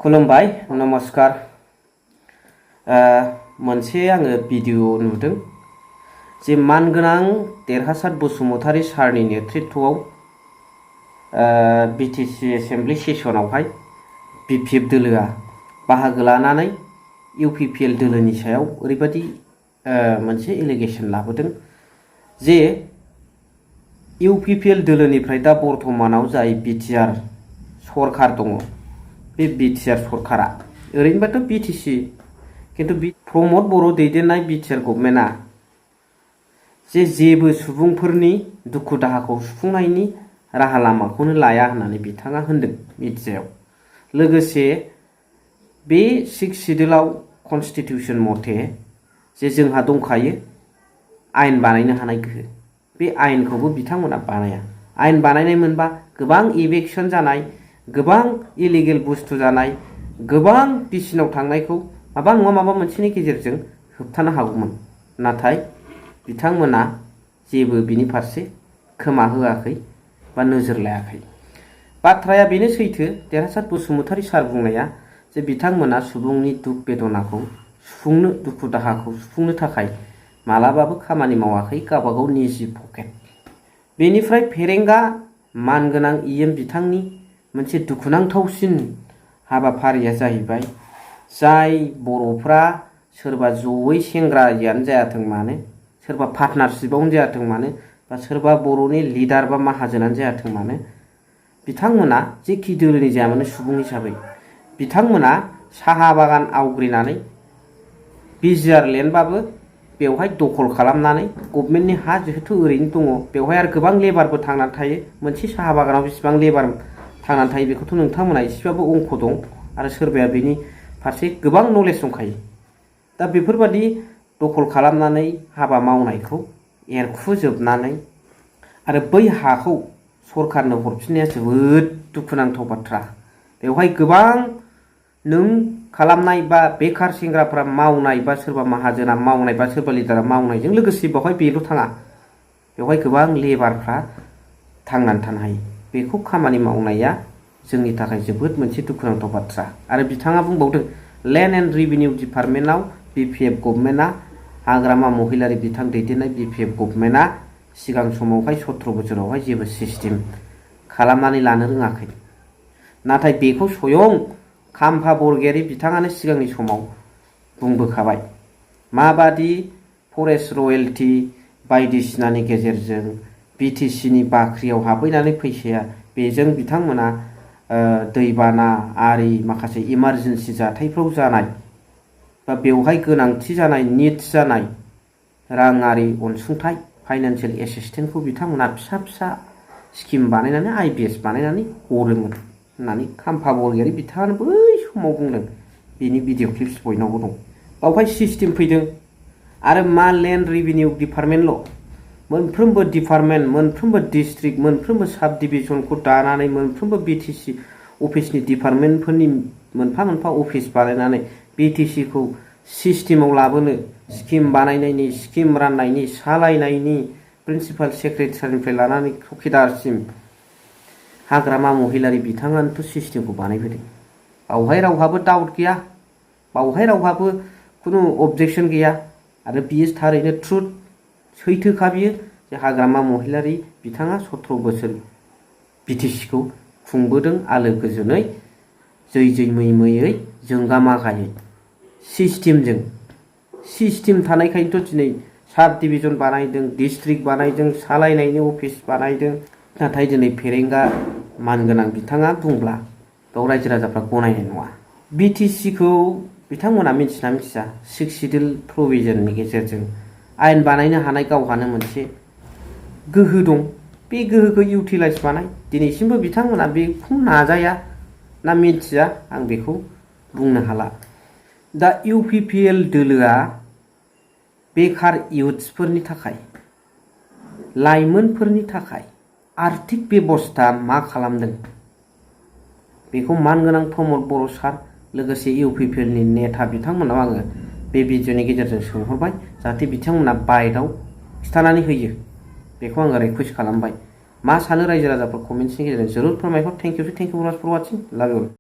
खुलुमबाय नमस्कार। मोनसे आङो भिडिअ नुदों जे मानगोनां देरहासार बसुमतारी सारनि नेतृत्वआव बिटिसि एसेम्बलि सेसनावहाय बिपिएफ दोलोआ बाहागो लानानै इउपिपिएल दोलोनि सायाव ओरैबायदि मोनसे एलिगेसन लाबोदों जे इउपिपिएल दोलोनिफ्राय दा बर्तमानाव जाय बिटिआर सरकार दङ बे बिटिआर सरकारा ओरैनोबाथ' बिटिसि किन्तु प्रमद बर' दैदेननाय बिटिआर गभर्नमेन्टआ जेबो सुबुंफोरनि दुखु दाहाखौ सुफुंनायनि राहा लामाखौनो लाया होननानै बिथाङा होनदों मिडियायाव। लोगोसे बे 6 सिडिउलाव कन्स्टिटिउसन मथे जे जोंहा दंखायो आयेन बानायनो हानाय गोहो, बे आयेनखौबो बिथांमोना बानाया। आयेन बानायनाय मोनबा गोबां इभेक्सन जानाय, गोबां इलिगेल बुस्थु जानाय, गोबां बिसिनाव थांनायखौ माबा नङा माबा मोनसेनि गेजेरजों होबथानो हागौमोन। नाथाय बिथांमोना जेबो बिनि फारसे खोमा होआखै बा नोजोर लायाखै। बाथ्राया बेनो सैथो, देरहासार बसुमतारी सार बुंनाया जे बिथांमोना सुबुंनि दुख बेदनाखौ सुफुंनो, दुखु दाहाखौ सुफुंनो थाखाय मालाबाबो खामानि मावाखै, गावबागाव निजि पकेट। बेनिफ्राय फेरेंगा मानगोनां इएम बिथांनि मोनसे दुखुनांथावसिन हाबाफारिया जाहैबाय जाय बर'फ्रा सोरबा जयै सेंग्रायानो जायाथों मानो, सोरबा पार्टनारशिपआवनो जायाथों मानो, बा सोरबा बर'नि लिडार बा माहाजोनानो जायाथों मानो, बिथांमोना जेखि दोलोनि जाया मानो सुबुं हिसाबै बिथांमोना साहा बागान आवग्रिनानै बिजिआर लेन्डबाबो बेवहाय दखल खालामनानै गभर्नमेन्टनि हा जिहेथु ओरैनो दङ, बेवहाय आरो गोबां लेबारबो थांनानै थायो। मोनसे साहा बागानाव बेसेबां लेबार थांनानै थायो बेखौथ' नोंथांमोना एसेबाबो अंक दं आरो सोरबाया बेनि फारसे गोबां नलेज दंखायो। दा बेफोरबादि दखल खालामनानै हाबा मावनायखौ एरखुजोबनानै आरो बै हाखौ सरकारनो हरफिननाया जोबोद दुखुनांथाव बाथ्रा। बेवहाय गोबां नों खालामनाय बा बेखार सेंग्राफ्रा मावनाय बा सोरबा माहाजोना मावनाय बा सोरबा लिडारा मावनायजों लोगोसे बेवहाय बेल' थाङा, बेवहाय गोबां लेबारफ्रा थांनानै थानो हायो। बेखौ खामानि मावनाया जोंनि थाखाय जोबोद मोनसे दुखुनांथाव बाथ्रा। आरो बिथाङा बुंबावदों लेन्ड एन्ड रेभिनिउ डिपार्टमेन्टआव बिपिएफ गभर्नमेन्टआ, हाग्रामा महिलारि बिथां दैदेननाय बिपिएफ गभर्नमेन्टआ सिगां समावहाय 17 बोसोरावहाय जेबो सिस्टेम खालामनानै लानो रोङाखै। नाथाय बेखौ स्वयं खाम्फा बरगयारी बिथाङानो सिगांनि समाव बुंबोखाबाय माबादि फरेस्ट रयेल्टि बायदिसिनानि गेजेरजों बिटिसिनि बाख्रियाव हाबहैनानै फैसाया, बेजों बिथांमोना दैबाना आरि माखासे इमारजेन्सि जाथायफ्राव जानाय बा बेवहाय गोनांथि जानाय निड्स जानाय राङारि अनसुंथाइ फाइनान्सियेल एसिस्टेन्सखौ बिथांमोना फिसा फिसा स्किम बानायनानै आइबिएस बानायनानै हरोमोन होननानै खाम्फा बरगयारी बिथाङानो बै समाव बुंदों। बेनि भिडिअ क्लिप्स बयनावबो दं। बावहाय सिस्टेम फैदों आरो मा लेन्ड रेभिनिउ डिपार्टमेन्टल', मोनफ्रोमबो डिपार्टमेन्ट, मोनफ्रोमबो डिस्ट्रिक्ट, मोनफ्रोमबो साब डिभिजनखौ दानानै मोनफ्रोमबो बिटिसि अफिसनि डिपार्टमेन्टफोरनि मोनफा मोनफा अफिस बानायनानै बिटिसिखौ सिस्टेमाव लाबोनो, स्किम बानायनायनि, स्किम राननायनि, सालायनायनि प्रिन्सिपाल सेक्रेटारिनिफ्राय लानानै चौकिदारसिम हाग्रामा महिलारि बिथाङानोथ' सिस्टेमखौ बानायबोदों। बावहाय रावहाबो डाउट गैया, बावहाय रावहाबो खुनु अबजेक्सन गैया आरो बियो थारैनो ट्रुथ, सैथोखा बियो जे हाग्रामा महिलारि बिथाङा 17 बोसोर बिटिसिखौ खुंबोदों आलो गोजोनै, जै जै मै मैयै, जोंगा मागायै सिस्टेमजों। सिस्टेम थानायखायनोथ' दिनै साब डिभिजन बानायदों, डिस्ट्रिक्ट बानायदों, सालायनायनि अफिस बानायदों। नाथाय दिनै फेरेंगा मानगोनां बिथाङा बुंब्ला बेयाव रायजो राजाफ्रा गनायनाय नङा। बिटिसिखौ बिथांमोना मिथिना मिथिया 6 सिडिउल प्रभिजननि गेजेरजों आयेन बानायनो हानाय गावहानो मोनसे गोहो दं। बे गोहोखौ इउटिलाइज बानाय। दिनैसिमबो बिथांमोना बेखौ नाजाया ना मिथिया, आं बेखौ बुंनो हाला। दा इउपिपिएल दोलोआ बेखार इयुथ्सफोरनि थाखाय, लाइमोनफोरनि थाखाय आर्थिक बेबस्था मा खालामदों बेखौ मानगोनां प्रमद बर' सार लोगोसे इउपिपिएलनि नेता बिथांमोनाव आङो बे भिडिअनि गेजेरजों सोंहरबाय, जाहाथे बिथांमोना बाइटआव खिन्थानानै होयो। बेखौ आङो रिकुवेस्ट खालामबाय। मा सानो रायजो राजाफोर कमेन्ट्सनि गेजेरजों जरुर फोरमायहर। थेंक इउ भेरि माच फर वाचिं। लाभ इउ।